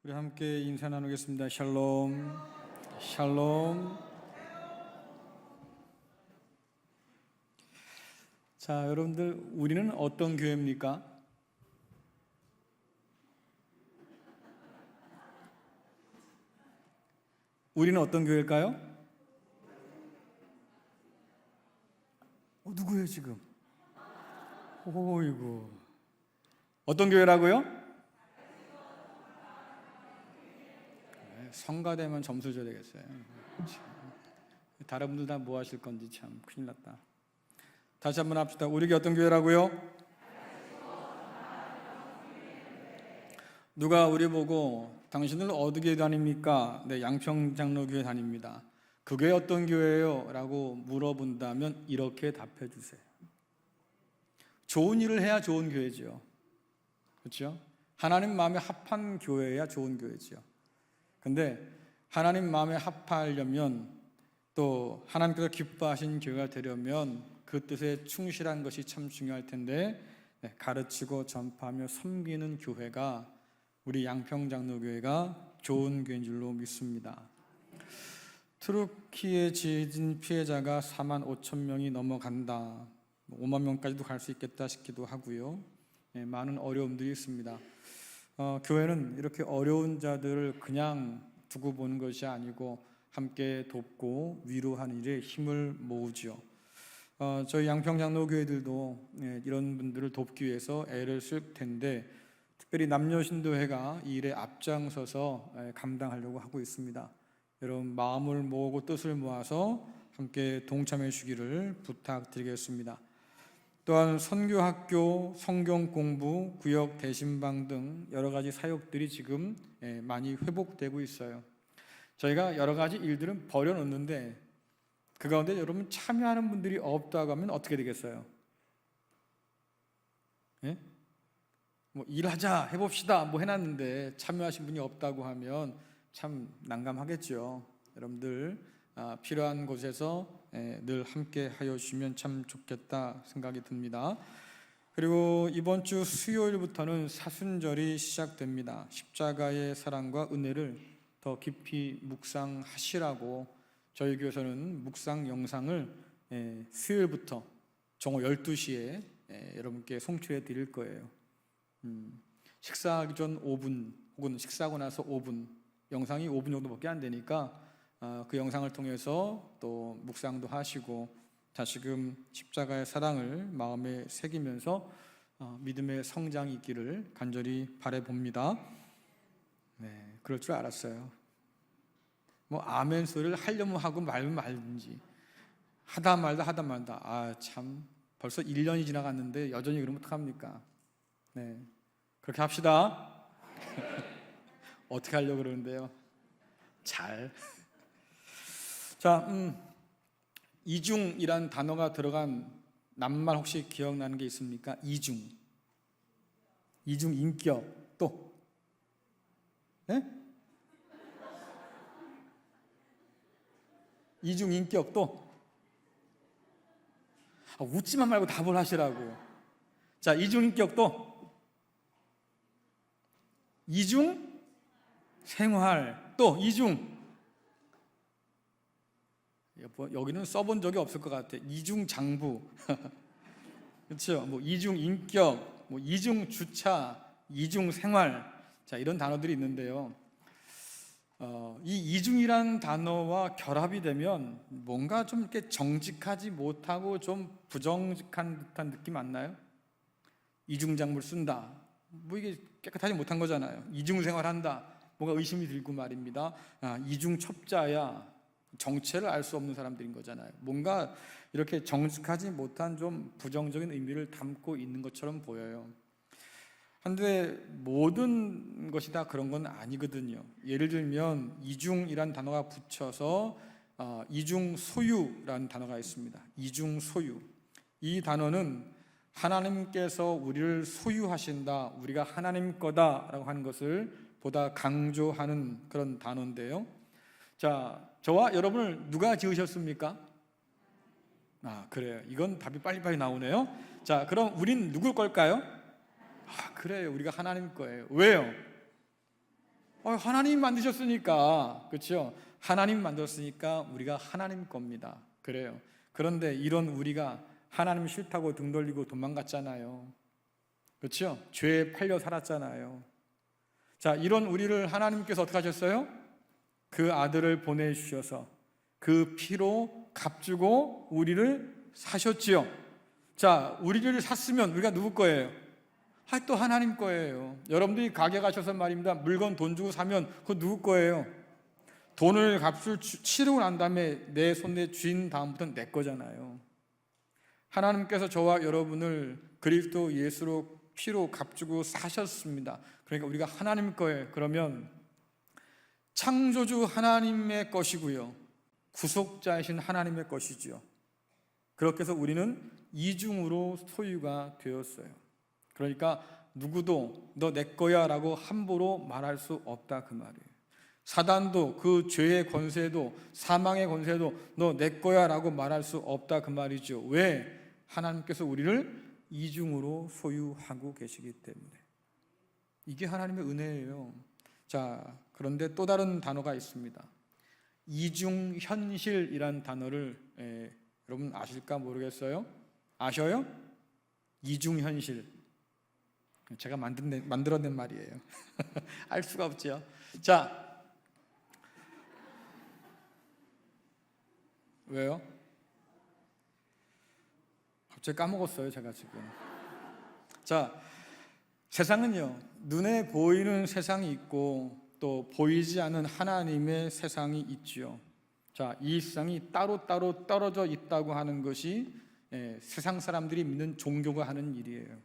우리 함께 인사 나누겠습니다. 샬롬, 샬롬. 자, 여러분들, 우리는 어떤 교회입니까? 우리는 어떤 교회일까요? 누구예요 지금? 오이고, 어떤 교회라고요? 성가대면 점수 줘야 되겠어요. 다른 분들 다 뭐 하실 건지 참 큰일 났다. 다시 한번 합시다. 우리 어떤 교회라고요? 누가 우리 보고 당신들 어디 교회 다닙니까? 네, 양평장로교회 다닙니다. 그 교회 어떤 교회예요? 라고 물어본다면 이렇게 답해 주세요. 좋은 일을 해야 좋은 교회죠. 그렇죠? 하나님 마음에 합한 교회야 좋은 교회죠. 근데 하나님 마음에 합하려면, 또 하나님께서 기뻐하신 교회가 되려면 그 뜻에 충실한 것이 참 중요할 텐데, 가르치고 전파하며 섬기는 교회가 우리 양평장로교회가 좋은 교회인 줄로 믿습니다. 투르키의 지진 피해자가 4만 5천 명이 넘어간다, 5만 명까지도 갈 수 있겠다 싶기도 하고요. 많은 어려움들이 있습니다. 교회는 이렇게 어려운 자들을 그냥 두고 보는 것이 아니고 함께 돕고 위로하는 일에 힘을 모으죠. 저희 양평장로교회들도 이런 분들을 돕기 위해서 애를 쓸 텐데, 특별히 남녀신도회가 이 일에 앞장서서 감당하려고 하고 있습니다. 여러분, 마음을 모으고 뜻을 모아서 함께 동참해 주기를 부탁드리겠습니다. 또한 선교학교, 성경공부, 구역 대신방 등 여러 가지 사역들이 지금 많이 회복되고 있어요. 저희가 여러 가지 일들은 버려놓는데 그 가운데 여러분 참여하는 분들이 없다고 하면 어떻게 되겠어요? 예? 뭐 일하자, 해봅시다 뭐 해놨는데 참여하신 분이 없다고 하면 참 난감하겠죠. 여러분들 필요한 곳에서 늘 함께 하여 주시면 참 좋겠다 생각이 듭니다. 그리고 이번 주 수요일부터는 사순절이 시작됩니다. 십자가의 사랑과 은혜를 더 깊이 묵상하시라고 저희 교회에서는 묵상 영상을 수요일부터 정오 12시에 여러분께 송출해 드릴 거예요. 식사하기 전 5분 혹은 식사하고 나서 5분, 영상이 5분 정도밖에 안 되니까 그 영상을 통해서 또 묵상도 하시고 다시금 십자가의 사랑을 마음에 새기면서 믿음의 성장이 있기를 간절히 바라봅니다. 네, 그럴 줄 알았어요. 뭐 아멘 소리를 하려면 하고 말면 말든지 하다 말다 참 벌써 1년이 지나갔는데 여전히 그러면 어떡합니까? 네, 그렇게 합시다. 어떻게 하려고 그러는데요? 자, 이중이란 단어가 들어간 낱말 혹시 기억나는 게 있습니까? 이중 인격, 또 이중 인격, 또 웃지만 말고 답을 하시라고. 자, 이중 인격, 또 이중 생활, 또 이중, 여기는 써본 적이 없을 것 같아. 이중 장부 그렇죠? 뭐 이중 인격, 뭐 이중 주차, 이중 생활, 자, 이런 단어들이 있는데요. 이 이중이란 단어와 결합이 되면 뭔가 좀 이렇게 정직하지 못하고 좀 부정직한 듯한 느낌 안 나요? 이중 장부를 쓴다, 뭐 이게 깨끗하지 못한 거잖아요. 이중 생활한다, 뭔가 의심이 들고 말입니다. 이중 첩자야, 정체를 알 수 없는 사람들인 거잖아요. 뭔가 이렇게 정직하지 못한 좀 부정적인 의미를 담고 있는 것처럼 보여요. 한데 모든 것이 다 그런 건 아니거든요. 예를 들면 이중이란 단어가 붙여서 이중 소유라는 단어가 있습니다. 이중 소유, 이 단어는 하나님께서 우리를 소유하신다, 우리가 하나님 거다라고 하는 것을 보다 강조하는 그런 단어인데요. 자, 저와 여러분을 누가 지으셨습니까? 그래요. 이건 답이 빨리빨리 나오네요. 자, 그럼 우린 누굴 걸까요? 그래요. 우리가 하나님 거예요. 왜요? 하나님이 만드셨으니까, 그렇죠? 하나님 만들었으니까 우리가 하나님 겁니다. 그래요. 그런데 이런 우리가 하나님 싫다고 등 돌리고 도망갔잖아요. 그렇죠? 죄에 팔려 살았잖아요. 자, 이런 우리를 하나님께서 어떻게 하셨어요? 그 아들을 보내주셔서 그 피로 값주고 우리를 사셨지요. 자, 우리를 샀으면 우리가 누구 거예요? 또 하나님 거예요. 여러분들이 가게 가셔서 말입니다, 물건 돈 주고 사면 그거 누구 거예요? 돈을 값을 치르고 난 다음에 내 손에 쥔 다음부터는 내 거잖아요. 하나님께서 저와 여러분을 그리스도 예수로 피로 값주고 사셨습니다. 그러니까 우리가 하나님 거예요. 그러면 창조주 하나님의 것이고요, 구속자이신 하나님의 것이지요. 그렇게 해서 우리는 이중으로 소유가 되었어요. 그러니까 누구도 너 내 거야 라고 함부로 말할 수 없다, 그 말이에요. 사단도 그 죄의 권세도 사망의 권세도 너 내 거야 라고 말할 수 없다, 그 말이죠. 왜? 하나님께서 우리를 이중으로 소유하고 계시기 때문에. 이게 하나님의 은혜예요. 자, 그런데 또 다른 단어가 있습니다. 이중현실이란 단어를 여러분 아실까 모르겠어요? 아셔요? 이중현실. 제가 만들어낸 말이에요. 알 수가 없죠. 자, 왜요? 갑자기 까먹었어요, 제가 지금. 자, 세상은요, 눈에 보이는 세상이 있고 또 보이지 않는 하나님의 세상이 있지요. 자, 이 세상이 따로따로 떨어져 있다고 하는 것이 세상 사람들이 믿는 종교가 하는 일이에요.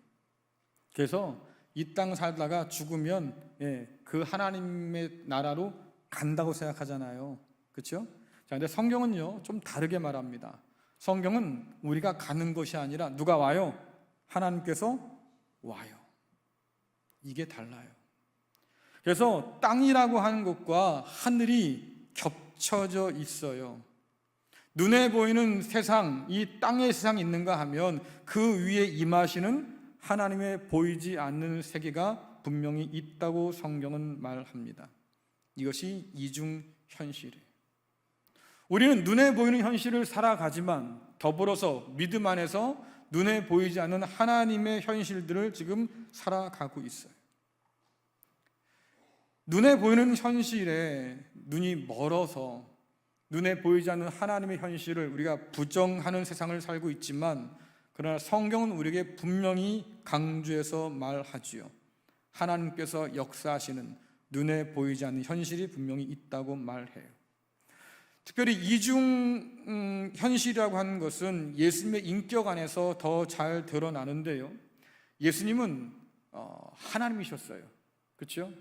그래서 이 땅 살다가 죽으면 그 하나님의 나라로 간다고 생각하잖아요. 그렇죠? 자, 근데 성경은요, 좀 다르게 말합니다. 성경은 우리가 가는 것이 아니라 누가 와요? 하나님께서 와요. 이게 달라요. 그래서 땅이라고 하는 것과 하늘이 겹쳐져 있어요. 눈에 보이는 세상, 이 땅의 세상이 있는가 하면 그 위에 임하시는 하나님의 보이지 않는 세계가 분명히 있다고 성경은 말합니다. 이것이 이중현실이에요. 우리는 눈에 보이는 현실을 살아가지만 더불어서 믿음 안에서 눈에 보이지 않는 하나님의 현실들을 지금 살아가고 있어요. 눈에 보이는 현실에 눈이 멀어서 눈에 보이지 않는 하나님의 현실을 우리가 부정하는 세상을 살고 있지만, 그러나 성경은 우리에게 분명히 강조해서 말하지요. 하나님께서 역사하시는 눈에 보이지 않는 현실이 분명히 있다고 말해요. 특별히 이중 현실이라고 하는 것은 예수님의 인격 안에서 더 잘 드러나는데요, 예수님은 하나님이셨어요. 그렇죠?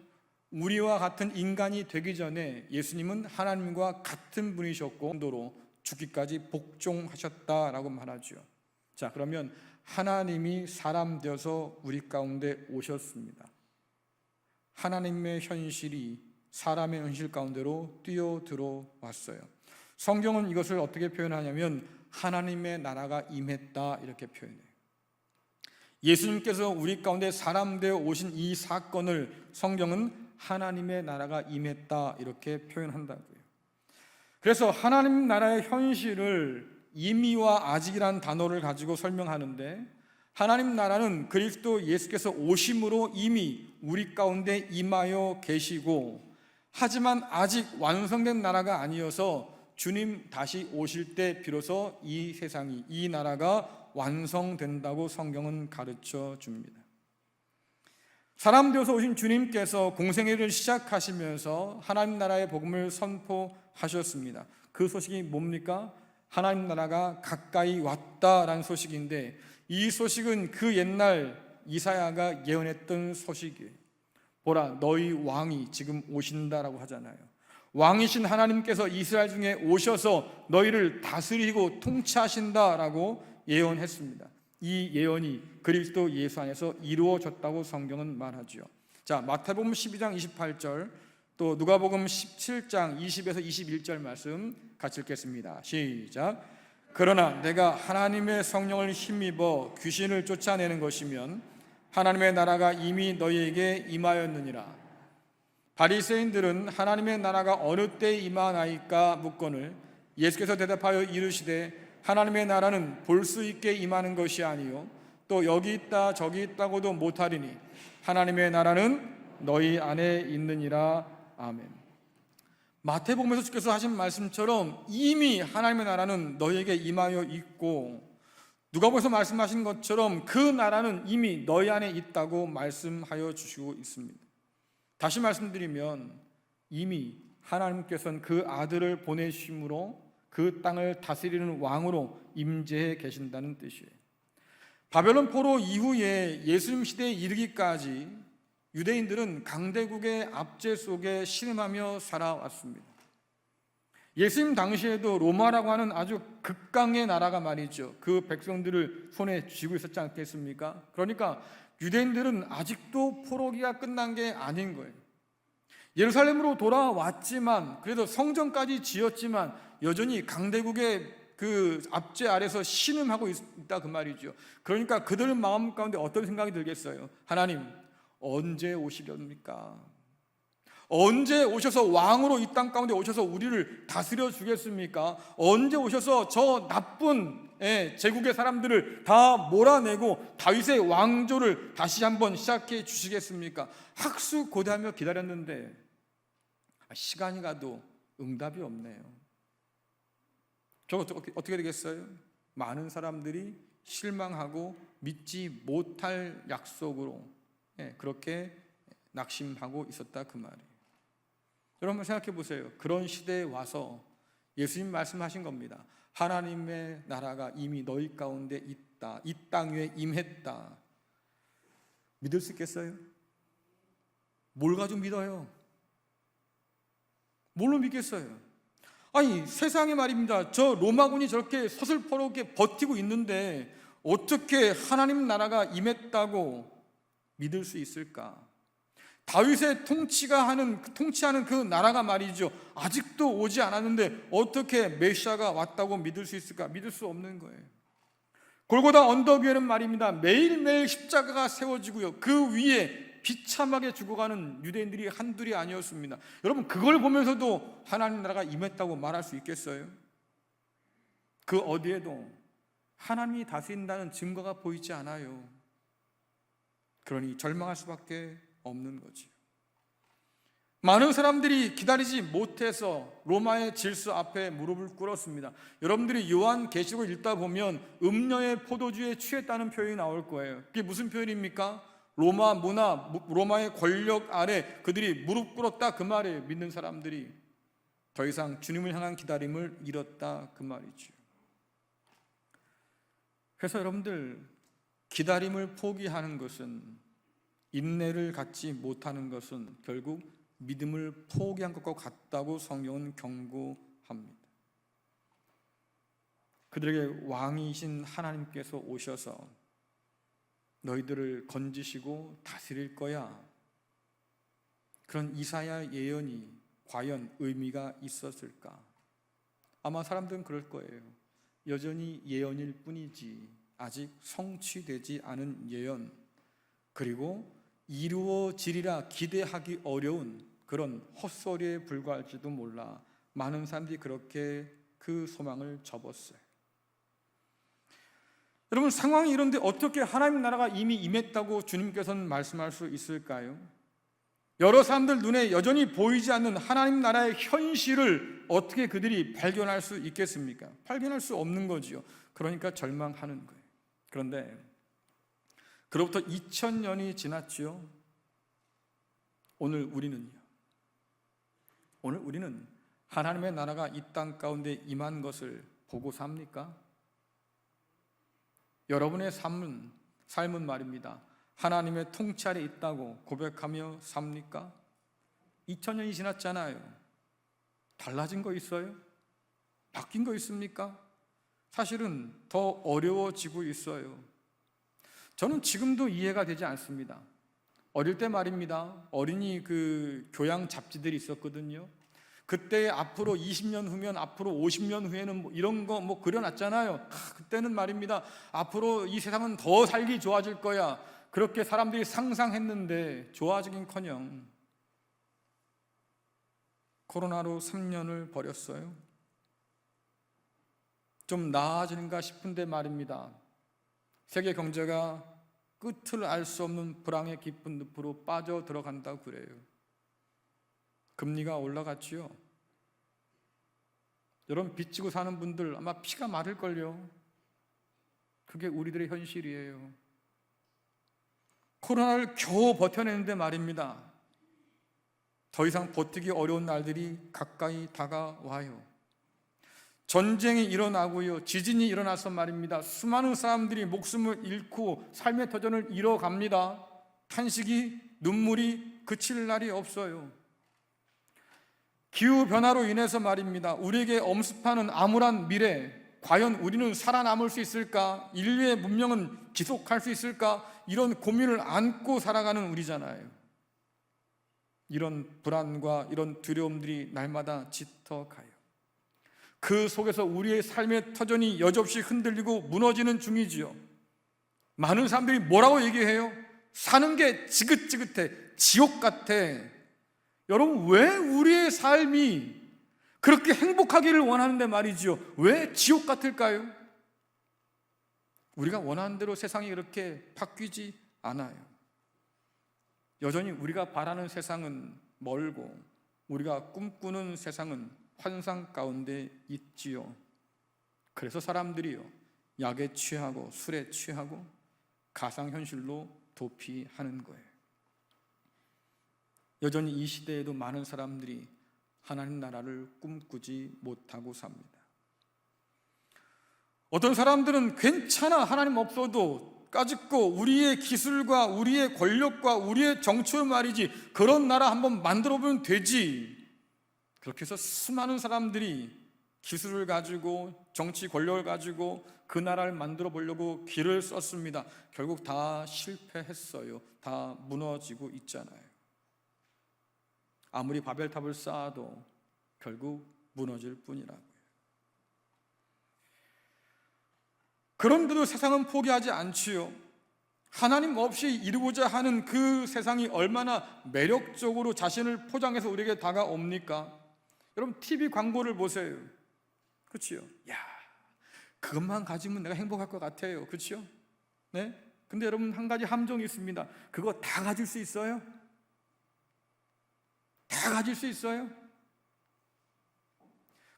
우리와 같은 인간이 되기 전에 예수님은 하나님과 같은 분이셨고 정도로 죽기까지 복종하셨다라고 말하죠. 자, 그러면 하나님이 사람 되어서 우리 가운데 오셨습니다. 하나님의 현실이 사람의 현실 가운데로 뛰어들어 왔어요. 성경은 이것을 어떻게 표현하냐면 하나님의 나라가 임했다, 이렇게 표현해요. 예수님께서 우리 가운데 사람 되어 오신 이 사건을 성경은 하나님의 나라가 임했다, 이렇게 표현한다고요. 그래서 하나님 나라의 현실을 이미와 아직이라는 단어를 가지고 설명하는데, 하나님 나라는 그리스도 예수께서 오심으로 이미 우리 가운데 임하여 계시고, 하지만 아직 완성된 나라가 아니어서 주님 다시 오실 때 비로소 이 세상이, 이 나라가 완성된다고 성경은 가르쳐 줍니다. 사람 되어서 오신 주님께서 공생애를 시작하시면서 하나님 나라의 복음을 선포하셨습니다. 그 소식이 뭡니까? 하나님 나라가 가까이 왔다라는 소식인데, 이 소식은 그 옛날 이사야가 예언했던 소식이에요. 보라, 너희 왕이 지금 오신다라고 하잖아요. 왕이신 하나님께서 이스라엘 중에 오셔서 너희를 다스리고 통치하신다라고 예언했습니다. 이 예언이 그리스도 예수 안에서 이루어졌다고 성경은 말하죠. 자, 마태복음 12장 28절, 또 누가복음 17장 20에서 21절 말씀 같이 읽겠습니다. 시작. 그러나 내가 하나님의 성령을 힘입어 귀신을 쫓아내는 것이면 하나님의 나라가 이미 너희에게 임하였느니라. 바리새인들은 하나님의 나라가 어느 때 임하나이까 묻거늘 예수께서 대답하여 이르시되 하나님의 나라는 볼 수 있게 임하는 것이 아니요 또 여기 있다 저기 있다고도 못하리니 하나님의 나라는 너희 안에 있느니라. 아멘. 마태복음에서 주께서 하신 말씀처럼 이미 하나님의 나라는 너희에게 임하여 있고, 누가복음에서 말씀하신 것처럼 그 나라는 이미 너희 안에 있다고 말씀하여 주시고 있습니다. 다시 말씀드리면 이미 하나님께서는 그 아들을 보내심으로 그 땅을 다스리는 왕으로 임재해 계신다는 뜻이에요. 바벨론 포로 이후에 예수님 시대에 이르기까지 유대인들은 강대국의 압제 속에 신음하며 살아왔습니다. 예수님 당시에도 로마라고 하는 아주 극강의 나라가 말이죠, 그 백성들을 손에 쥐고 있었지 않겠습니까? 그러니까 유대인들은 아직도 포로기가 끝난 게 아닌 거예요. 예루살렘으로 돌아왔지만, 그래도 성전까지 지었지만 여전히 강대국의 그 압제 아래서 신음하고 있다 그 말이죠. 그러니까 그들 마음 가운데 어떤 생각이 들겠어요? 하나님, 언제 오시렵니까? 언제 오셔서 왕으로 이 땅 가운데 오셔서 우리를 다스려 주겠습니까? 언제 오셔서 저 나쁜 제국의 사람들을 다 몰아내고 다윗의 왕조를 다시 한번 시작해 주시겠습니까? 학수고대하며 기다렸는데 시간이 가도 응답이 없네요. 저 어떻게 되겠어요? 많은 사람들이 실망하고 믿지 못할 약속으로 그렇게 낙심하고 있었다 그 말이에요. 여러분 생각해 보세요. 그런 시대에 와서 예수님 말씀하신 겁니다. 하나님의 나라가 이미 너희 가운데 있다, 이 땅 위에 임했다. 믿을 수 있겠어요? 뭘 가지고 믿어요? 뭘로 믿겠어요? 아니 세상에 말입니다, 저 로마군이 저렇게 서슬퍼렇게 버티고 있는데 어떻게 하나님 나라가 임했다고 믿을 수 있을까? 다윗의 통치하는 그 나라가 말이죠, 아직도 오지 않았는데 어떻게 메시아가 왔다고 믿을 수 있을까? 믿을 수 없는 거예요. 골고다 언덕 위에는 말입니다, 매일매일 십자가가 세워지고요, 그 위에 비참하게 죽어가는 유대인들이 한둘이 아니었습니다. 여러분 그걸 보면서도 하나님 나라가 임했다고 말할 수 있겠어요? 그 어디에도 하나님이 다스린다는 증거가 보이지 않아요. 그러니 절망할 수밖에 없는 거지. 많은 사람들이 기다리지 못해서 로마의 질서 앞에 무릎을 꿇었습니다. 여러분들이 요한계시록을 읽다 보면 음녀의 포도주에 취했다는 표현이 나올 거예요. 그게 무슨 표현입니까? 로마 문화, 로마의 권력 아래 그들이 무릎 꿇었다 그 말이에요. 믿는 사람들이 더 이상 주님을 향한 기다림을 잃었다 그 말이죠. 그래서 여러분들 기다림을 포기하는 것은, 인내를 갖지 못하는 것은 결국 믿음을 포기한 것과 같다고 성경은 경고합니다. 그들에게 왕이신 하나님께서 오셔서 너희들을 건지시고 다스릴 거야, 그런 이사야 예언이 과연 의미가 있었을까? 아마 사람들은 그럴 거예요. 여전히 예언일 뿐이지 아직 성취되지 않은 예언, 그리고 이루어지리라 기대하기 어려운 그런 헛소리에 불과할지도 몰라. 많은 사람들이 그렇게 그 소망을 접었어요. 여러분 상황이 이런데 어떻게 하나님 나라가 이미 임했다고 주님께서는 말씀할 수 있을까요? 여러 사람들 눈에 여전히 보이지 않는 하나님 나라의 현실을 어떻게 그들이 발견할 수 있겠습니까? 발견할 수 없는 거지요. 그러니까 절망하는 거예요. 그런데 그로부터 2000년이 지났지요. 오늘 우리는요, 오늘 우리는 하나님의 나라가 이 땅 가운데 임한 것을 보고 삽니까? 여러분의 삶은 말입니다, 하나님의 통치 아래 있다고 고백하며 삽니까? 2000년이 지났잖아요. 달라진 거 있어요? 바뀐 거 있습니까? 사실은 더 어려워지고 있어요. 저는 지금도 이해가 되지 않습니다. 어릴 때 말입니다, 어린이 그 교양 잡지들이 있었거든요. 그때 앞으로 20년 후면, 앞으로 50년 후에는 뭐 이런 거 뭐 그려놨잖아요. 그때는 말입니다, 앞으로 이 세상은 더 살기 좋아질 거야, 그렇게 사람들이 상상했는데 좋아지긴커녕 코로나로 3년을 버렸어요. 좀 나아지는가 싶은데 말입니다. 세계 경제가 끝을 알 수 없는 불황의 깊은 늪으로 빠져 들어간다고 그래요. 금리가 올라갔지요. 여러분, 빚지고 사는 분들 아마 피가 마를걸요. 그게 우리들의 현실이에요. 코로나를 겨우 버텨내는데 말입니다. 더 이상 버티기 어려운 날들이 가까이 다가와요. 전쟁이 일어나고요, 지진이 일어나서 말입니다. 수많은 사람들이 목숨을 잃고 삶의 터전을 잃어갑니다. 탄식이, 눈물이 그칠 날이 없어요. 기후변화로 인해서 말입니다. 우리에게 엄습하는 암울한 미래, 과연 우리는 살아남을 수 있을까? 인류의 문명은 지속할 수 있을까? 이런 고민을 안고 살아가는 우리잖아요. 이런 불안과 이런 두려움들이 날마다 짙어가요. 그 속에서 우리의 삶의 터전이 여지없이 흔들리고 무너지는 중이지요. 많은 사람들이 뭐라고 얘기해요? 사는 게 지긋지긋해, 지옥 같아. 여러분, 왜 우리의 삶이 그렇게 행복하기를 원하는데 말이지요, 왜 지옥 같을까요? 우리가 원하는 대로 세상이 그렇게 바뀌지 않아요. 여전히 우리가 바라는 세상은 멀고 우리가 꿈꾸는 세상은 환상 가운데 있지요. 그래서 사람들이요, 약에 취하고 술에 취하고 가상현실로 도피하는 거예요. 여전히 이 시대에도 많은 사람들이 하나님 나라를 꿈꾸지 못하고 삽니다. 어떤 사람들은 괜찮아, 하나님 없어도 까짓거 우리의 기술과 우리의 권력과 우리의 정치로 말이지 그런 나라 한번 만들어보면 되지. 그렇게 해서 수많은 사람들이 기술을 가지고 정치 권력을 가지고 그 나라를 만들어 보려고 길을 썼습니다. 결국 다 실패했어요. 다 무너지고 있잖아요. 아무리 바벨탑을 쌓아도 결국 무너질 뿐이라고요. 그런데도 세상은 포기하지 않지요. 하나님 없이 이루고자 하는 그 세상이 얼마나 매력적으로 자신을 포장해서 우리에게 다가옵니까? 여러분, TV 광고를 보세요. 그렇지요? 야, 그것만 가지면 내가 행복할 것 같아요. 그렇죠? 네? 근데 여러분, 한 가지 함정이 있습니다. 그거 다 가질 수 있어요? 다 가질 수 있어요?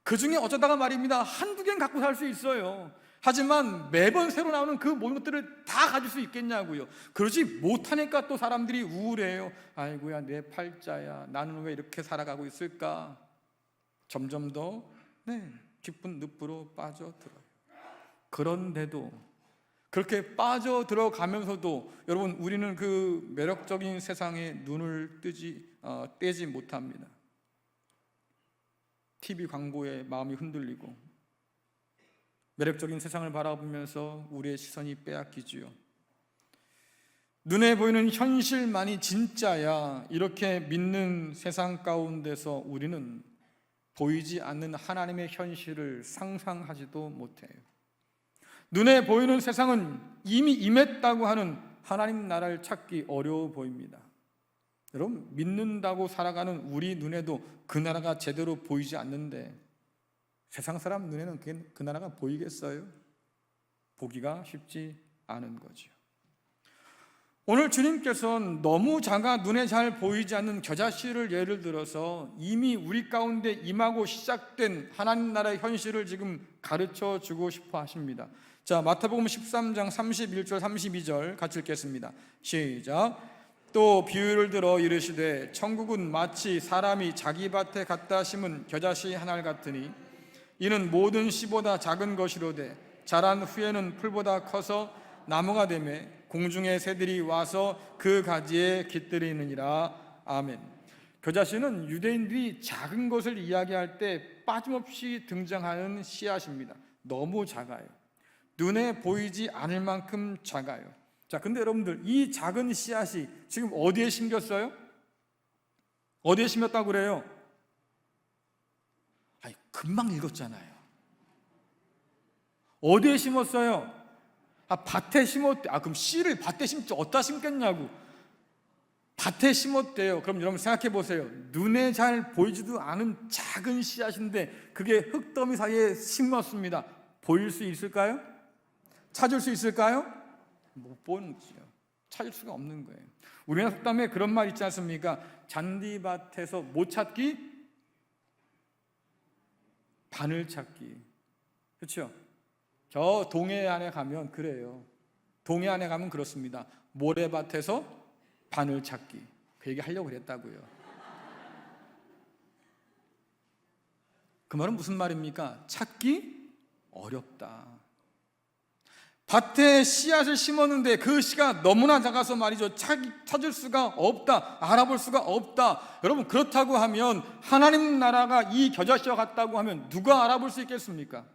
그 중에 어쩌다가 말입니다, 한두 개는 갖고 살 수 있어요. 하지만 매번 새로 나오는 그 모든 것들을 다 가질 수 있겠냐고요. 그러지 못하니까 또 사람들이 우울해요. 아이고야, 내 팔자야, 나는 왜 이렇게 살아가고 있을까? 점점 더 깊은 늪으로 빠져들어요. 그런데도 그렇게 빠져들어가면서도 여러분, 우리는 그 매력적인 세상에 눈을 떼지 못합니다. TV 광고에 마음이 흔들리고 매력적인 세상을 바라보면서 우리의 시선이 빼앗기지요. 눈에 보이는 현실만이 진짜야, 이렇게 믿는 세상 가운데서 우리는 보이지 않는 하나님의 현실을 상상하지도 못해요. 눈에 보이는 세상은 이미 임했다고 하는 하나님 나라를 찾기 어려워 보입니다. 여러분, 믿는다고 살아가는 우리 눈에도 그 나라가 제대로 보이지 않는데 세상 사람 눈에는 그 나라가 보이겠어요? 보기가 쉽지 않은 거죠. 오늘 주님께서는 너무 작아 눈에 잘 보이지 않는 겨자씨를 예를 들어서 이미 우리 가운데 임하고 시작된 하나님 나라의 현실을 지금 가르쳐 주고 싶어 하십니다. 자, 마태복음 13장 31절 32절 같이 읽겠습니다. 시작. 또 비유를 들어 이르시되 천국은 마치 사람이 자기 밭에 갖다 심은 겨자씨 한 알 같으니 이는 모든 씨보다 작은 것이로되 자란 후에는 풀보다 커서 나무가 되매 공중의 새들이 와서 그 가지에 깃들이느니라. 아멘. 겨자씨는 유대인들이 작은 것을 이야기할 때 빠짐없이 등장하는 씨앗입니다. 너무 작아요. 눈에 보이지 않을 만큼 작아요. 자, 근데 여러분들, 이 작은 씨앗이 지금 어디에 심겼어요? 어디에 심겼다고 그래요? 아니, 금방 읽었잖아요. 어디에 심었어요? 밭에 심었대. 그럼 씨를 밭에 심지 어디다 심겠냐고. 밭에 심었대요. 그럼 여러분 생각해 보세요. 눈에 잘 보이지도 않은 작은 씨앗인데 그게 흙더미 사이에 심었습니다. 보일 수 있을까요? 찾을 수 있을까요? 못 보는 거죠. 찾을 수가 없는 거예요. 우리나라 속담에 그런 말 있지 않습니까? 잔디밭에서 못 찾기, 바늘 찾기. 그렇죠? 저 동해 안에 가면 그래요. 동해 안에 가면 그렇습니다. 모래밭에서 바늘 찾기. 그 얘기 하려고 그랬다고요. 그 말은 무슨 말입니까? 찾기 어렵다. 밭에 씨앗을 심었는데 그 씨가 너무나 작아서 말이죠. 찾을 수가 없다. 알아볼 수가 없다. 여러분, 그렇다고 하면 하나님 나라가 이 겨자씨와 같다고 하면 누가 알아볼 수 있겠습니까?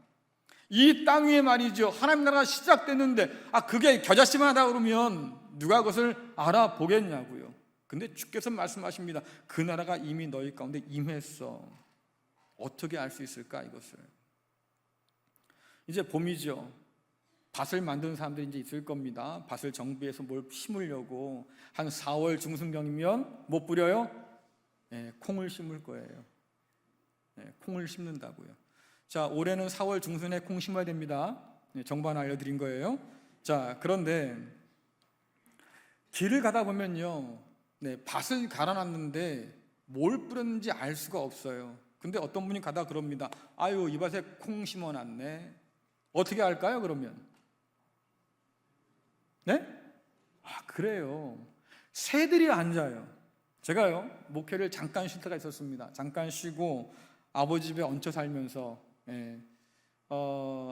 이 땅 위에 말이죠. 하나님 나라가 시작됐는데 그게 겨자씨만 하다 그러면 누가 그것을 알아보겠냐고요. 근데 주께서 말씀하십니다. 그 나라가 이미 너희 가운데 임했어. 어떻게 알 수 있을까 이것을? 이제 봄이죠. 밭을 만드는 사람들이 이제 있을 겁니다. 밭을 정비해서 뭘 심으려고 한 4월 중순경이면 뭐 뿌려요? 콩을 심을 거예요. 콩을 심는다고요. 자, 올해는 4월 중순에 콩 심어야 됩니다. 정보 하나 알려드린 거예요. 자, 그런데 길을 가다 보면요, 밭을 갈아놨는데 뭘 뿌렸는지 알 수가 없어요. 근데 어떤 분이 가다 그럽니다. 아유, 이 밭에 콩 심어놨네. 어떻게 할까요, 그러면? 네? 그래요. 새들이 앉아요. 제가요, 목회를 잠깐 쉴 때가 있었습니다. 잠깐 쉬고 아버지 집에 얹혀 살면서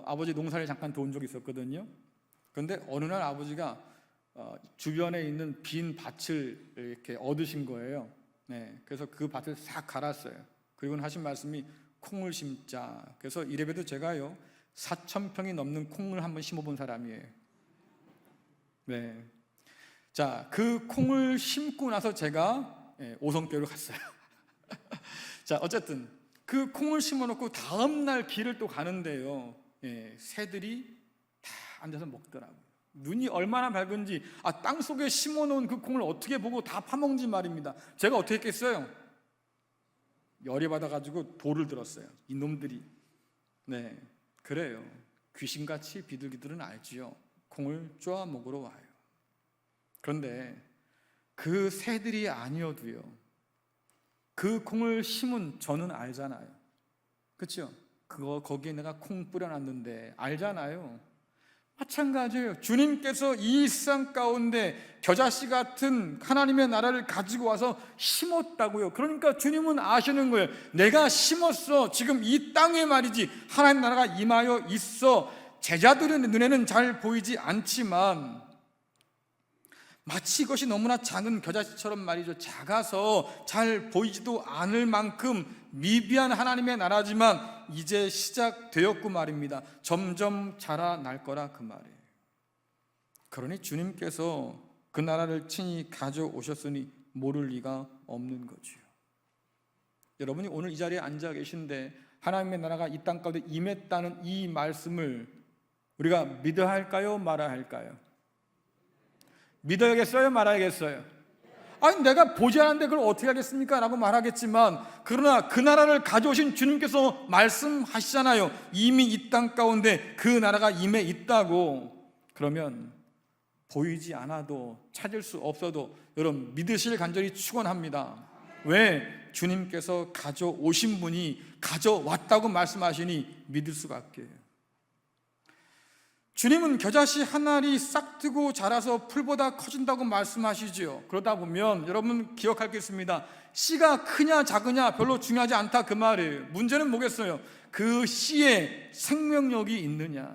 아버지 농사를 잠깐 도운 적이 있었거든요. 그런데 어느 날 아버지가 주변에 있는 빈 밭을 이렇게 얻으신 거예요. 그래서 그 밭을 싹 갈았어요. 그리고는 하신 말씀이 콩을 심자. 그래서 이래봬도 제가요 4,000평이 넘는 콩을 한번 심어본 사람이에요. 자, 그 콩을 심고 나서 제가 오성교회로 갔어요. 자, 어쨌든 그 콩을 심어놓고 다음 날 길을 또 가는데요, 새들이 다 앉아서 먹더라고요. 눈이 얼마나 밝은지, 땅 속에 심어놓은 그 콩을 어떻게 보고 다 파먹는지 말입니다. 제가 어떻게 했겠어요? 열이 받아가지고 돌을 들었어요. 이놈들이. 그래요. 귀신같이 비둘기들은 알지요. 콩을 쪼아 먹으러 와요. 그런데 그 새들이 아니어도요, 그 콩을 심은 저는 알잖아요. 그렇죠? 거기에 내가 콩 뿌려놨는데 알잖아요. 마찬가지예요. 주님께서 이 세상 가운데 겨자씨 같은 하나님의 나라를 가지고 와서 심었다고요. 그러니까 주님은 아시는 거예요. 내가 심었어. 지금 이 땅에 말이지 하나님 나라가 임하여 있어. 제자들의 눈에는 잘 보이지 않지만 마치 이것이 너무나 작은 겨자씨처럼 말이죠. 작아서 잘 보이지도 않을 만큼 미비한 하나님의 나라지만 이제 시작되었고 말입니다. 점점 자라날 거라 그 말이에요. 그러니 주님께서 그 나라를 친히 가져오셨으니 모를 리가 없는 거죠. 여러분이 오늘 이 자리에 앉아 계신데 하나님의 나라가 이 땅 가운데 임했다는 이 말씀을 우리가 믿어야 할까요? 말아야 할까요? 믿어야겠어요? 말아야겠어요? 내가 보지 않았는데 그걸 어떻게 하겠습니까? 라고 말하겠지만, 그러나 그 나라를 가져오신 주님께서 말씀하시잖아요. 이미 이 땅 가운데 그 나라가 임해 있다고. 그러면 보이지 않아도 찾을 수 없어도 여러분 믿으실 간절히 축원합니다. 왜? 주님께서 가져오신 분이 가져왔다고 말씀하시니 믿을 수밖에. 주님은 겨자씨 한 알이 싹트고 자라서 풀보다 커진다고 말씀하시지요. 그러다 보면 여러분 기억할 게 있습니다. 씨가 크냐 작으냐 별로 중요하지 않다 그 말이에요. 문제는 뭐겠어요? 그 씨에 생명력이 있느냐,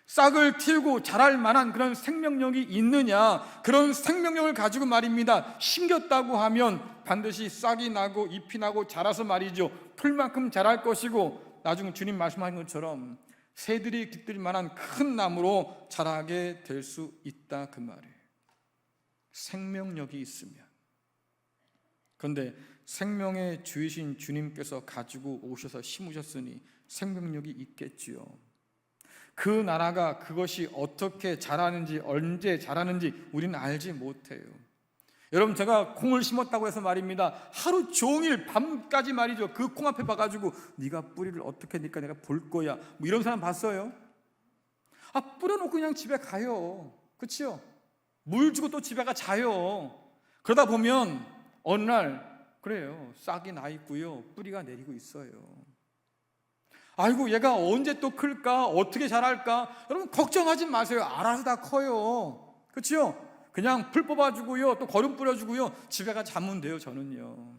싹을 틔우고 자랄 만한 그런 생명력이 있느냐, 그런 생명력을 가지고 말입니다 심겼다고 하면 반드시 싹이 나고 잎이 나고 자라서 말이죠 풀만큼 자랄 것이고, 나중에 주님 말씀하신 것처럼 새들이 깃들 만한 큰 나무로 자라게 될 수 있다 그 말이에요. 생명력이 있으면. 그런데 생명의 주이신 주님께서 가지고 오셔서 심으셨으니 생명력이 있겠지요. 그 나라가 그것이 어떻게 자라는지 언제 자라는지 우리는 알지 못해요. 여러분, 제가 콩을 심었다고 해서 말입니다, 하루 종일 밤까지 말이죠, 그 콩 앞에 봐가지고 네가 뿌리를 어떻게 하니까 내가 볼 거야, 뭐 이런 사람 봤어요? 뿌려놓고 그냥 집에 가요. 그렇죠? 물 주고 또 집에 가 자요. 그러다 보면 어느 날 그래요, 싹이 나 있고요, 뿌리가 내리고 있어요. 아이고, 얘가 언제 또 클까, 어떻게 자랄까? 여러분, 걱정하지 마세요. 알아서 다 커요. 그렇죠? 그냥 풀 뽑아주고요, 또 거름 뿌려주고요, 집에 가 자면 돼요, 저는요.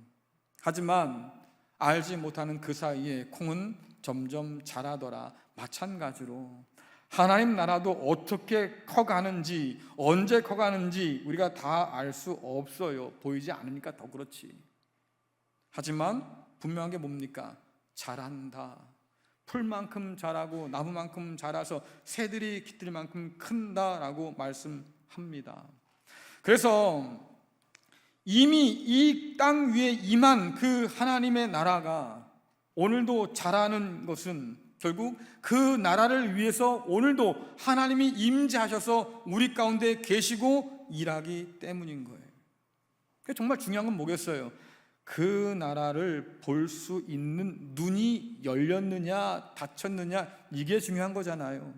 하지만 알지 못하는 그 사이에 콩은 점점 자라더라. 마찬가지로 하나님 나라도 어떻게 커가는지, 언제 커가는지 우리가 다 알 수 없어요. 보이지 않으니까 더 그렇지. 하지만 분명한 게 뭡니까? 자란다. 풀만큼 자라고 나무만큼 자라서 새들이 깃들 만큼 큰다라고 말씀합니다. 그래서 이미 이 땅 위에 임한 그 하나님의 나라가 오늘도 자라는 것은 결국 그 나라를 위해서 오늘도 하나님이 임재하셔서 우리 가운데 계시고 일하기 때문인 거예요. 정말 중요한 건 뭐겠어요? 그 나라를 볼 수 있는 눈이 열렸느냐 닫혔느냐, 이게 중요한 거잖아요.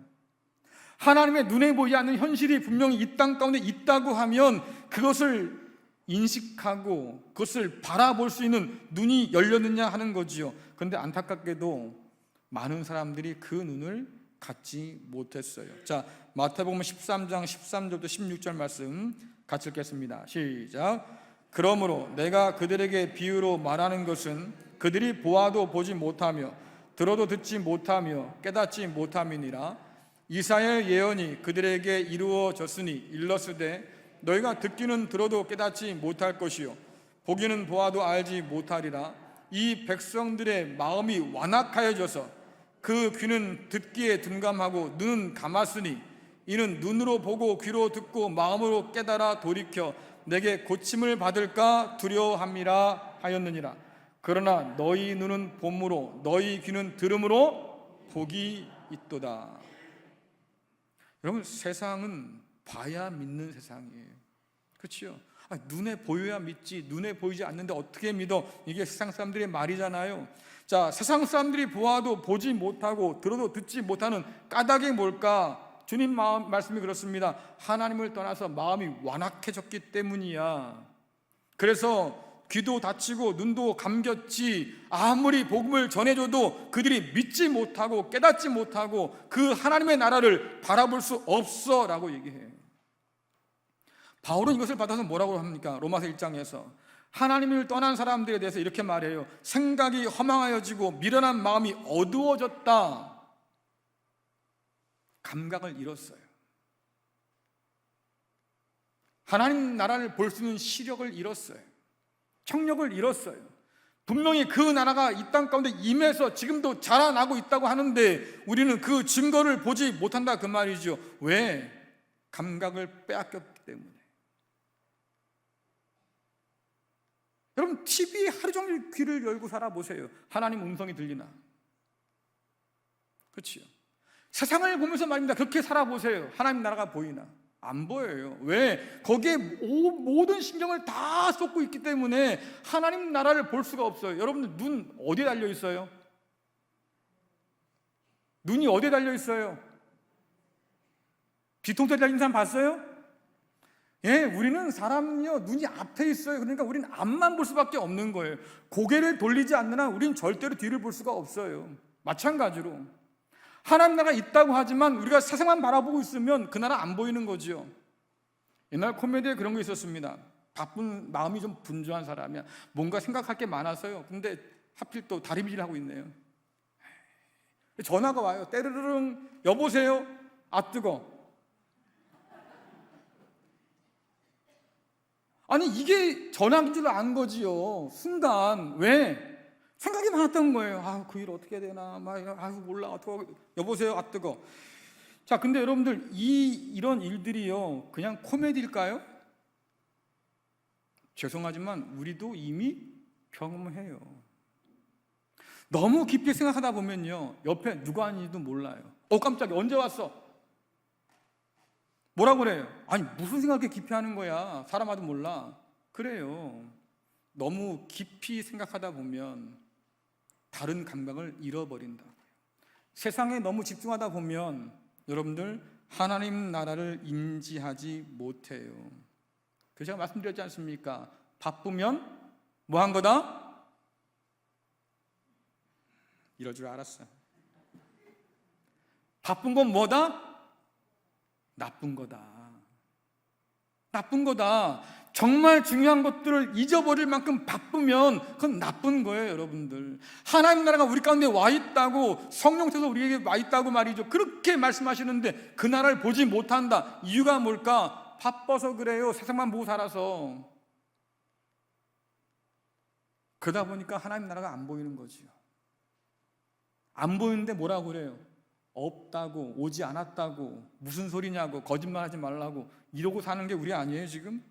하나님의 눈에 보이지 않는 현실이 분명히 이 땅 가운데 있다고 하면 그것을 인식하고 그것을 바라볼 수 있는 눈이 열렸느냐 하는 거지요. 그런데 안타깝게도 많은 사람들이 그 눈을 갖지 못했어요. 자, 마태복음 13장 13절부터 16절 말씀 같이 읽겠습니다. 시작. 그러므로 내가 그들에게 비유로 말하는 것은 그들이 보아도 보지 못하며 들어도 듣지 못하며 깨닫지 못함이니라. 이사야의 예언이 그들에게 이루어졌으니 일렀으되 너희가 듣기는 들어도 깨닫지 못할 것이요 보기는 보아도 알지 못하리라. 이 백성들의 마음이 완악하여져서 그 귀는 듣기에 둔감하고 눈은 감았으니 이는 눈으로 보고 귀로 듣고 마음으로 깨달아 돌이켜 내게 고침을 받을까 두려워함이라 하였느니라. 그러나 너희 눈은 봄으로 너희 귀는 들음으로 복이 있도다. 여러분, 세상은 봐야 믿는 세상이에요. 그렇죠? 눈에 보여야 믿지, 눈에 보이지 않는데 어떻게 믿어? 이게 세상 사람들의 말이잖아요. 자, 세상 사람들이 보아도 보지 못하고 들어도 듣지 못하는 까닭이 뭘까? 주님 말씀이 그렇습니다. 하나님을 떠나서 마음이 완악해졌기 때문이야. 그래서 귀도 닫히고 눈도 감겼지, 아무리 복음을 전해줘도 그들이 믿지 못하고 깨닫지 못하고 그 하나님의 나라를 바라볼 수 없어 라고 얘기해요. 바울은 이것을 받아서 뭐라고 합니까? 로마서 1장에서 하나님을 떠난 사람들에 대해서 이렇게 말해요. 생각이 허망하여지고 미련한 마음이 어두워졌다. 감각을 잃었어요. 하나님 나라를 볼 수 있는 시력을 잃었어요. 청력을 잃었어요. 분명히 그 나라가 이 땅 가운데 임해서 지금도 자라나고 있다고 하는데 우리는 그 증거를 보지 못한다, 그 말이죠. 왜? 감각을 빼앗겼기 때문에. 여러분, TV에 하루 종일 귀를 열고 살아보세요. 하나님 음성이 들리나? 그렇지요. 세상을 보면서 말입니다. 그렇게 살아보세요. 하나님 나라가 보이나? 안 보여요. 왜? 거기에 모든 신경을 다 쏟고 있기 때문에 하나님 나라를 볼 수가 없어요. 여러분들 눈 어디에 달려 있어요? 눈이 어디에 달려 있어요? 뒤통수에 달린 사람 봤어요? 예, 우리는 사람이요, 눈이 앞에 있어요. 그러니까 우리는 앞만 볼 수밖에 없는 거예요. 고개를 돌리지 않는 한 우리는 절대로 뒤를 볼 수가 없어요. 마찬가지로 하나님 나라가 있다고 하지만 우리가 세상만 바라보고 있으면 그 나라 안 보이는 거죠. 옛날 코미디에 그런 거 있었습니다. 바쁜 마음이 좀 분주한 사람이야. 뭔가 생각할 게 많아서요. 근데 하필 또 다리미질하고 있네요. 전화가 와요. 때르르릉. 여보세요? 아 뜨거. 아니, 이게 전화인 줄 안 거지요. 순간. 왜? 생각이 많았던 거예요. 그 일 어떻게 해야 되나? 몰라. 어떡하고. 여보세요? 아 뜨거. 자, 근데 여러분들 이런 일들이요, 그냥 코미디일까요? 죄송하지만 우리도 이미 경험해요. 너무 깊이 생각하다 보면요, 옆에 누가 하는지도 몰라요. 깜짝이야. 언제 왔어? 뭐라고 그래요? 아니, 무슨 생각을 깊이 하는 거야? 사람마다 몰라. 그래요. 너무 깊이 생각하다 보면 다른 감각을 잃어버린다고요. 세상에 너무 집중하다 보면 여러분들 하나님 나라를 인지하지 못해요. 그래서 제가 말씀드렸지 않습니까? 바쁘면 뭐 한 거다? 이럴 줄 알았어. 바쁜 건 뭐다? 나쁜 거다. 나쁜 거다. 정말 중요한 것들을 잊어버릴 만큼 바쁘면 그건 나쁜 거예요, 여러분들. 하나님 나라가 우리 가운데 와 있다고, 성령께서 우리에게 와 있다고 말이죠. 그렇게 말씀하시는데 그 나라를 보지 못한다. 이유가 뭘까? 바빠서 그래요. 세상만 보고 살아서. 그러다 보니까 하나님 나라가 안 보이는 거지요. 안 보이는데 뭐라고 그래요? 없다고, 오지 않았다고, 무슨 소리냐고, 거짓말하지 말라고 이러고 사는 게 우리 아니에요 지금?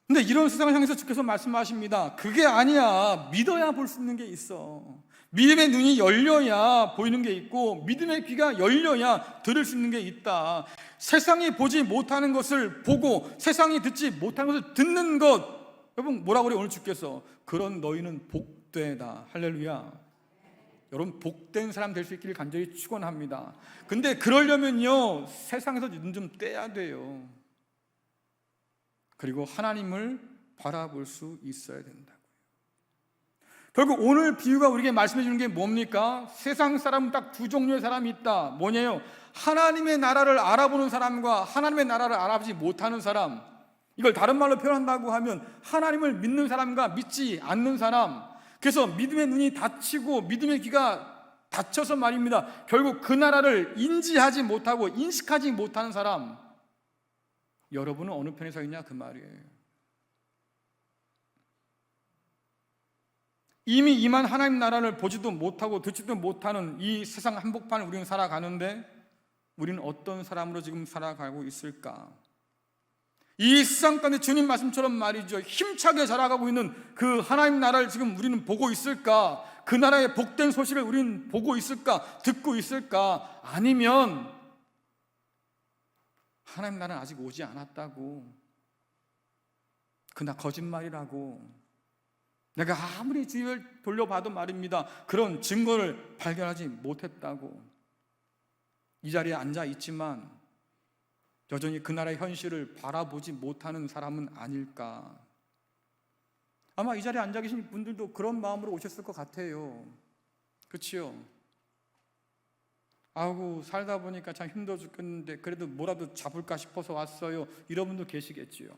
근데 이런 세상을 향해서 주께서 말씀하십니다. 그게 아니야. 믿어야 볼 수 있는 게 있어. 믿음의 눈이 열려야 보이는 게 있고, 믿음의 귀가 열려야 들을 수 있는 게 있다. 세상이 보지 못하는 것을 보고 세상이 듣지 못하는 것을 듣는 것, 여러분 뭐라고 그래요 오늘 주께서? 그런 너희는 복되다. 할렐루야. 여러분 복된 사람 될 수 있기를 간절히 축원합니다. 근데 그러려면요 세상에서 눈 좀 떼야 돼요. 그리고 하나님을 바라볼 수 있어야 된다고요. 결국 오늘 비유가 우리에게 말씀해 주는 게 뭡니까? 세상 사람은 딱 두 종류의 사람이 있다. 뭐냐요? 하나님의 나라를 알아보는 사람과 하나님의 나라를 알아보지 못하는 사람. 이걸 다른 말로 표현한다고 하면 하나님을 믿는 사람과 믿지 않는 사람. 그래서 믿음의 눈이 닫히고 믿음의 귀가 닫혀서 말입니다. 결국 그 나라를 인지하지 못하고 인식하지 못하는 사람. 여러분은 어느 편에 서 있냐 그 말이에요. 이미 임한 하나님 나라를 보지도 못하고 듣지도 못하는 이 세상 한복판을 우리는 살아가는데 우리는 어떤 사람으로 지금 살아가고 있을까? 이 세상 가운데 주님 말씀처럼 말이죠, 힘차게 자라가고 있는 그 하나님 나라를 지금 우리는 보고 있을까? 그 나라의 복된 소식을 우리는 보고 있을까? 듣고 있을까? 아니면 하나님 나라는 아직 오지 않았다고, 그나 거짓말이라고, 내가 아무리 주위를 돌려봐도 말입니다, 그런 증거를 발견하지 못했다고 이 자리에 앉아 있지만 여전히 그 나라의 현실을 바라보지 못하는 사람은 아닐까. 아마 이 자리에 앉아 계신 분들도 그런 마음으로 오셨을 것 같아요. 그렇지요? 아이고 살다 보니까 참 힘들어 죽겠는데 그래도 뭐라도 잡을까 싶어서 왔어요. 이런 분도 계시겠지요.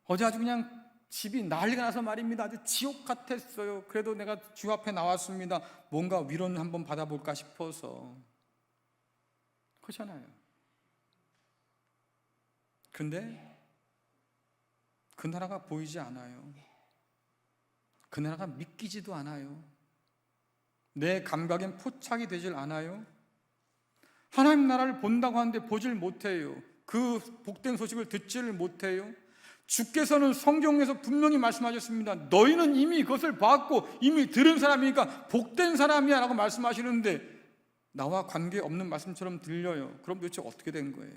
어제 아주 그냥 집이 난리가 나서 말입니다. 아주 지옥 같았어요. 그래도 내가 주 앞에 나왔습니다. 뭔가 위로는 한번 받아볼까 싶어서. 그렇잖아요. 근데 그 나라가 보이지 않아요. 그 나라가 믿기지도 않아요. 내 감각엔 포착이 되질 않아요. 하나님 나라를 본다고 하는데 보질 못해요. 그 복된 소식을 듣지를 못해요. 주께서는 성경에서 분명히 말씀하셨습니다. 너희는 이미 그것을 봤고 이미 들은 사람이니까 복된 사람이야 라고 말씀하시는데 나와 관계없는 말씀처럼 들려요. 그럼 도대체 어떻게 된 거예요?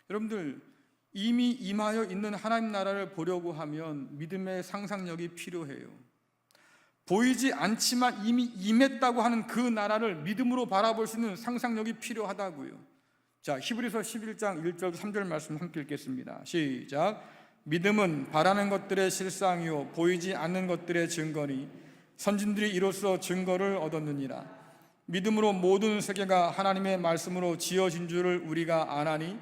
여러분들 이미 임하여 있는 하나님 나라를 보려고 하면 믿음의 상상력이 필요해요. 보이지 않지만 이미 임했다고 하는 그 나라를 믿음으로 바라볼 수 있는 상상력이 필요하다고요. 자, 히브리서 11장 1절 3절 말씀 함께 읽겠습니다. 시작. 믿음은 바라는 것들의 실상이요 보이지 않는 것들의 증거니 선진들이 이로써 증거를 얻었느니라. 믿음으로 모든 세계가 하나님의 말씀으로 지어진 줄을 우리가 아나니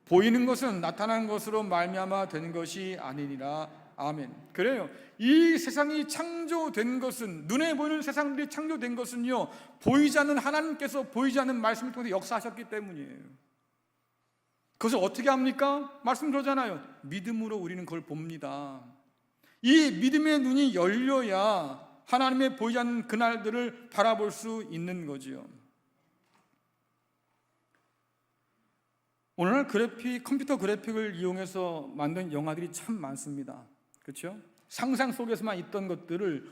보이는 것은 나타난 것으로 말미암아 된 것이 아니니라. 아멘. 그래요. 이 세상이 창조된 것은, 눈에 보이는 세상들이 창조된 것은요 보이지 않는 하나님께서 보이지 않는 말씀을 통해서 역사하셨기 때문이에요. 그것을 어떻게 합니까? 말씀 그러잖아요. 믿음으로 우리는 그걸 봅니다. 이 믿음의 눈이 열려야 하나님의 보이지 않는 그날들을 바라볼 수 있는 거지요. 오늘날 컴퓨터 그래픽을 이용해서 만든 영화들이 참 많습니다. 그렇죠? 상상 속에서만 있던 것들을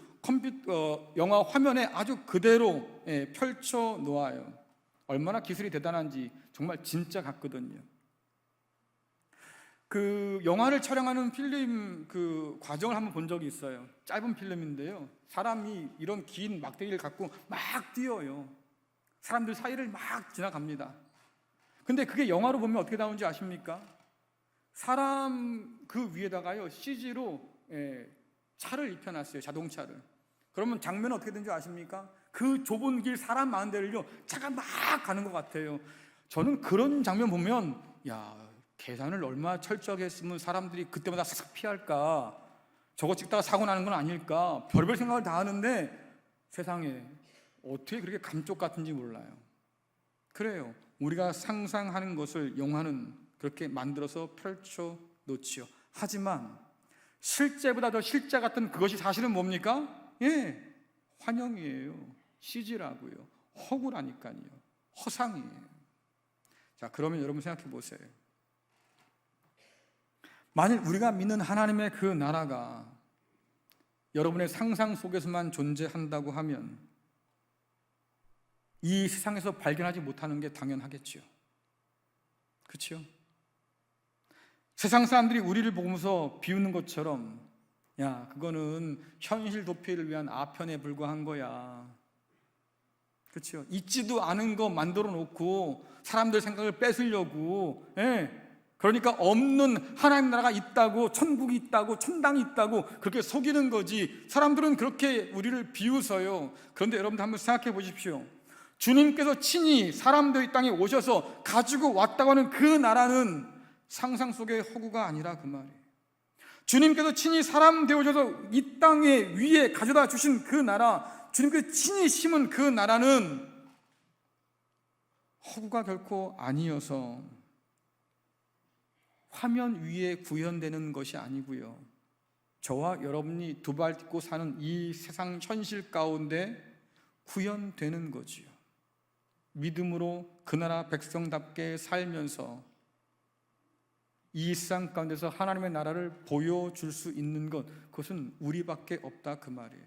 영화 화면에 아주 그대로 펼쳐 놓아요. 얼마나 기술이 대단한지 정말 진짜 같거든요. 그 영화를 촬영하는 필름 그 과정을 한번 본 적이 있어요. 짧은 필름인데요, 사람이 이런 긴 막대기를 갖고 막 뛰어요. 사람들 사이를 막 지나갑니다. 근데 그게 영화로 보면 어떻게 나오는지 아십니까? 사람 그 위에다가요 CG로 차를 입혀놨어요, 자동차를. 그러면 장면은 어떻게 되는지 아십니까? 그 좁은 길 사람 많은 데를요 차가 막 가는 것 같아요. 저는 그런 장면 보면 야, 계산을 얼마나 철저하게 했으면 사람들이 그때마다 싹 피할까, 저거 찍다가 사고 나는 건 아닐까, 별별 생각을 다 하는데 세상에 어떻게 그렇게 감쪽 같은지 몰라요. 그래요, 우리가 상상하는 것을 영화는 그렇게 만들어서 펼쳐 놓지요. 하지만 실제보다 더 실제 같은 그것이 사실은 뭡니까? 환영이에요. CG라고요. 허구라니까요. 허상이에요. 자, 그러면 여러분 생각해 보세요. 만일 우리가 믿는 하나님의 그 나라가 여러분의 상상 속에서만 존재한다고 하면 이 세상에서 발견하지 못하는 게 당연하겠죠. 그렇죠? 세상 사람들이 우리를 보면서 비웃는 것처럼 야, 그거는 현실 도피를 위한 아편에 불과한 거야. 그렇죠? 있지도 않은 거 만들어 놓고 사람들 생각을 뺏으려고, 그러니까 없는 하나님 나라가 있다고, 천국이 있다고, 천당이 있다고 그렇게 속이는 거지. 사람들은 그렇게 우리를 비웃어요. 그런데 여러분들 한번 생각해 보십시오. 주님께서 친히 사람들 이 땅에 오셔서 가지고 왔다고 하는 그 나라는 상상 속의 허구가 아니라 그 말이에요. 주님께서 친히 사람 되어 오셔서 이 땅에 위에 가져다 주신 그 나라, 주님께서 친히 심은 그 나라는 허구가 결코 아니어서 화면 위에 구현되는 것이 아니고요, 저와 여러분이 두 발 딛고 사는 이 세상 현실 가운데 구현되는 거지요. 믿음으로 그 나라 백성답게 살면서 이 세상 가운데서 하나님의 나라를 보여줄 수 있는 것, 그것은 우리밖에 없다 그 말이에요.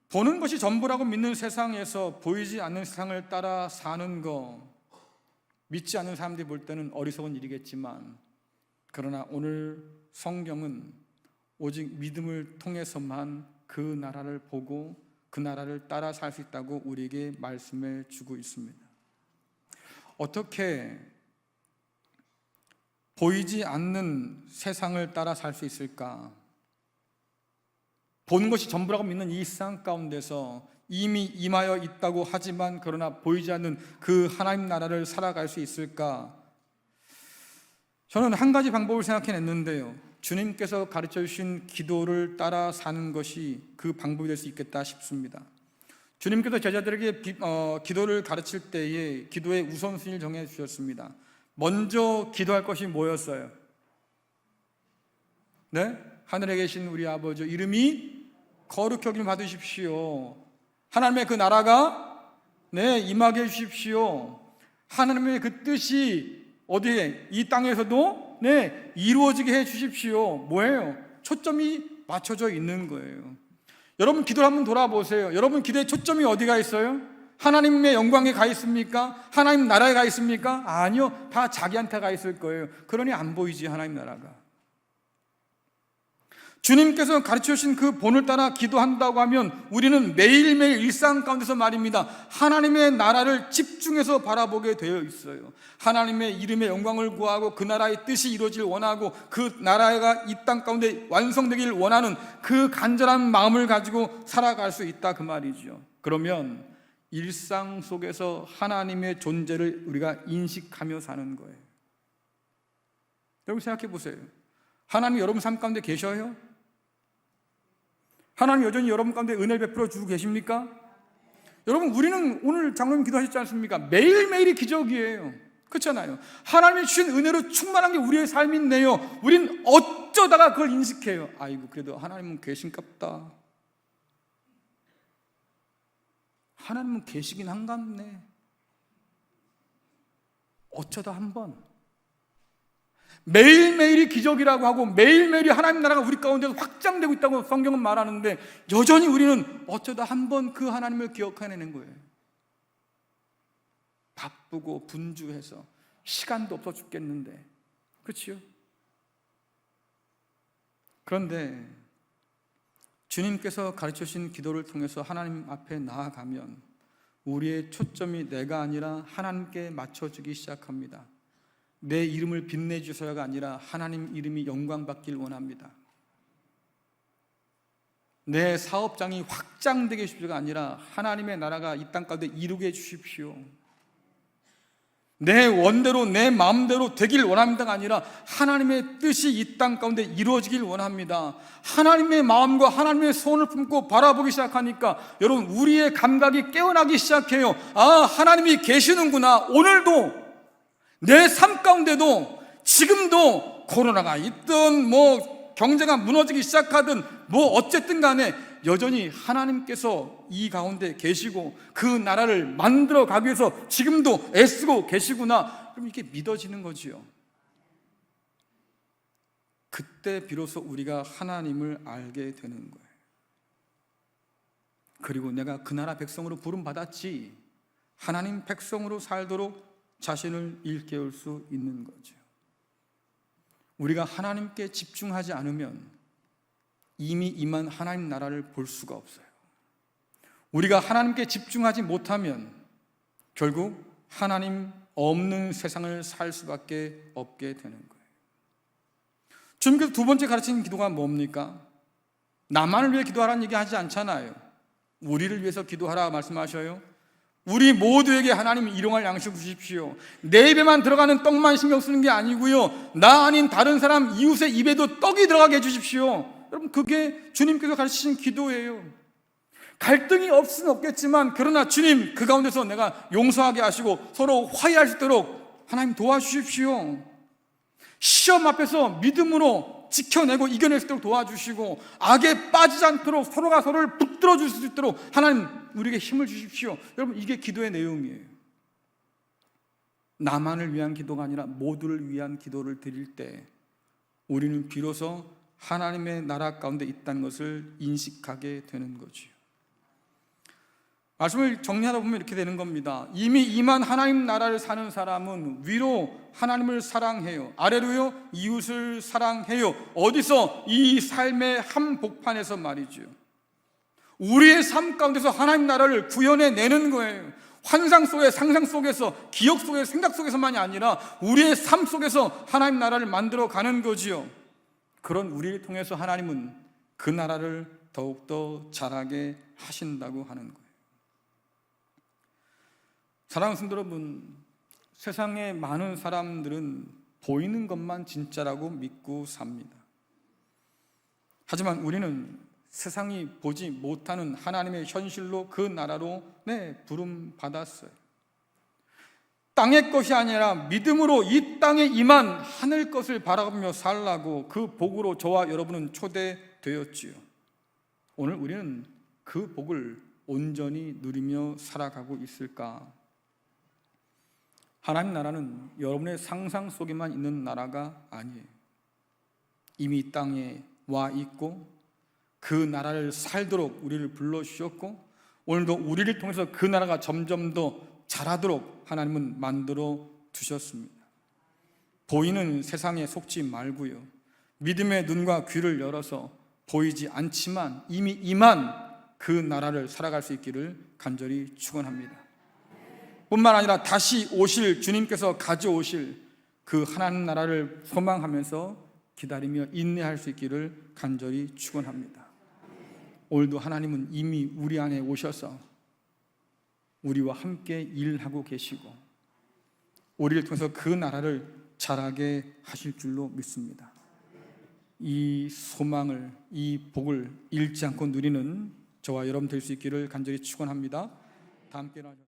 보는 것이 전부라고 믿는 세상에서 보이지 않는 세상을 따라 사는 거, 믿지 않는 사람들이 볼 때는 어리석은 일이겠지만, 그러나 오늘 성경은 오직 믿음을 통해서만 그 나라를 보고 그 나라를 따라 살 수 있다고 우리에게 말씀해 주고 있습니다. 어떻게 보이지 않는 세상을 따라 살 수 있을까? 보는 것이 전부라고 믿는 이 세상 가운데서 이미 임하여 있다고 하지만 그러나 보이지 않는 그 하나님 나라를 살아갈 수 있을까? 저는 한 가지 방법을 생각해냈는데요, 주님께서 가르쳐 주신 기도를 따라 사는 것이 그 방법이 될 수 있겠다 싶습니다. 주님께서 제자들에게 기도를 가르칠 때에 기도의 우선순위를 정해 주셨습니다. 먼저 기도할 것이 뭐였어요? 네? 하늘에 계신 우리 아버지 이름이 거룩히 여김을 받으십시오. 하나님의 그 나라가 임하게 해주십시오. 하나님의 그 뜻이 어디에? 이 땅에서도 이루어지게 해주십시오. 뭐예요? 초점이 맞춰져 있는 거예요. 여러분 기도를 한번 돌아보세요. 여러분 기도의 초점이 어디가 있어요? 하나님의 영광에 가 있습니까? 하나님 나라에 가 있습니까? 아니요, 다 자기한테 가 있을 거예요. 그러니 안 보이지 하나님 나라가. 주님께서 가르쳐 주신 그 본을 따라 기도한다고 하면 우리는 매일매일 일상 가운데서 말입니다, 하나님의 나라를 집중해서 바라보게 되어 있어요. 하나님의 이름의 영광을 구하고 그 나라의 뜻이 이루어지길 원하고 그 나라가 이 땅 가운데 완성되길 원하는 그 간절한 마음을 가지고 살아갈 수 있다 그 말이죠. 그러면 일상 속에서 하나님의 존재를 우리가 인식하며 사는 거예요. 여러분 생각해 보세요. 하나님 여러분 삶 가운데 계셔요? 하나님 여전히 여러분 가운데 은혜를 베풀어 주고 계십니까? 여러분 우리는 오늘 장로님 기도하셨지 않습니까? 매일매일이 기적이에요. 그렇잖아요. 하나님이 주신 은혜로 충만한 게 우리의 삶인데요, 우린 어쩌다가 그걸 인식해요. 아이고 그래도 하나님은 계신갑다. 하나님은 계시긴 한갑네. 어쩌다 한번. 매일매일이 기적이라고 하고 매일매일이 하나님 나라가 우리 가운데서 확장되고 있다고 성경은 말하는데 여전히 우리는 어쩌다 한번 그 하나님을 기억해내는 거예요. 바쁘고 분주해서 시간도 없어 죽겠는데, 그렇지요? 그런데 주님께서 가르쳐 주신 기도를 통해서 하나님 앞에 나아가면 우리의 초점이 내가 아니라 하나님께 맞춰주기 시작합니다. 내 이름을 빛내주셔야가 아니라 하나님 이름이 영광받길 원합니다. 내 사업장이 확장되게 해주십시오가 아니라 하나님의 나라가 이 땅 가운데 이루게 해주십시오. 내 원대로 내 마음대로 되길 원합니다가 아니라 하나님의 뜻이 이 땅 가운데 이루어지길 원합니다. 하나님의 마음과 하나님의 소원을 품고 바라보기 시작하니까 여러분, 우리의 감각이 깨어나기 시작해요. 아, 하나님이 계시는구나. 오늘도 내 삶 가운데도 지금도 코로나가 있든 뭐 경제가 무너지기 시작하든 뭐 어쨌든 간에 여전히 하나님께서 이 가운데 계시고 그 나라를 만들어 가기 위해서 지금도 애쓰고 계시구나. 그럼 이게 믿어지는 거지요. 그때 비로소 우리가 하나님을 알게 되는 거예요. 그리고 내가 그 나라 백성으로 부름받았지, 하나님 백성으로 살도록 자신을 일깨울 수 있는 거죠. 우리가 하나님께 집중하지 않으면 이미 임한 하나님 나라를 볼 수가 없어요. 우리가 하나님께 집중하지 못하면 결국 하나님 없는 세상을 살 수밖에 없게 되는 거예요. 주님께서 두 번째 가르치는 기도가 뭡니까? 나만을 위해 기도하라는 얘기 하지 않잖아요. 우리를 위해서 기도하라 말씀하셔요. 우리 모두에게 하나님 일용할 양식을 주십시오. 내 입에만 들어가는 떡만 신경 쓰는 게 아니고요, 나 아닌 다른 사람 이웃의 입에도 떡이 들어가게 해주십시오. 여러분, 그게 주님께서 가르치신 기도예요. 갈등이 없으면 없겠지만, 그러나 주님 그 가운데서 내가 용서하게 하시고 서로 화해할 수 있도록 하나님 도와주십시오. 시험 앞에서 믿음으로 지켜내고 이겨낼 수 있도록 도와주시고, 악에 빠지지 않도록 서로가 서로를 붙들어 줄 수 있도록 하나님 우리에게 힘을 주십시오. 여러분, 이게 기도의 내용이에요. 나만을 위한 기도가 아니라 모두를 위한 기도를 드릴 때 우리는 비로소 하나님의 나라 가운데 있다는 것을 인식하게 되는 거죠. 말씀을 정리하다 보면 이렇게 되는 겁니다. 이미 임한 하나님 나라를 사는 사람은 위로 하나님을 사랑해요, 아래로요 이웃을 사랑해요. 어디서? 이 삶의 한복판에서 말이죠. 우리의 삶 가운데서 하나님 나라를 구현해내는 거예요. 환상 속에, 상상 속에서, 기억 속에, 생각 속에서만이 아니라 우리의 삶 속에서 하나님 나라를 만들어 가는 거지요. 그런 우리를 통해서 하나님은 그 나라를 더욱더 자라게 하신다고 하는 거예요. 사랑하는 성도 여러분, 세상의 많은 사람들은 보이는 것만 진짜라고 믿고 삽니다. 하지만 우리는 세상이 보지 못하는 하나님의 현실로 그 나라로 부름 받았어요. 땅의 것이 아니라 믿음으로 이 땅에 임한 하늘 것을 바라보며 살라고 그 복으로 저와 여러분은 초대되었지요. 오늘 우리는 그 복을 온전히 누리며 살아가고 있을까? 하나님 나라는 여러분의 상상 속에만 있는 나라가 아니에요. 이미 이 땅에 와 있고 그 나라를 살도록 우리를 불러주셨고, 오늘도 우리를 통해서 그 나라가 점점 더 자라도록 하나님은 만들어 두셨습니다. 보이는 세상에 속지 말고요, 믿음의 눈과 귀를 열어서 보이지 않지만 이미 임한 그 나라를 살아갈 수 있기를 간절히 축원합니다. 뿐만 아니라 다시 오실 주님께서 가져오실 그 하나님 나라를 소망하면서 기다리며 인내할 수 있기를 간절히 축원합니다. 오늘도 하나님은 이미 우리 안에 오셔서 우리와 함께 일하고 계시고 우리를 통해서 그 나라를 자라게 하실 줄로 믿습니다. 이 소망을, 이 복을 잃지 않고 누리는 저와 여러분 될 수 있기를 간절히 축원합니다. 다 함께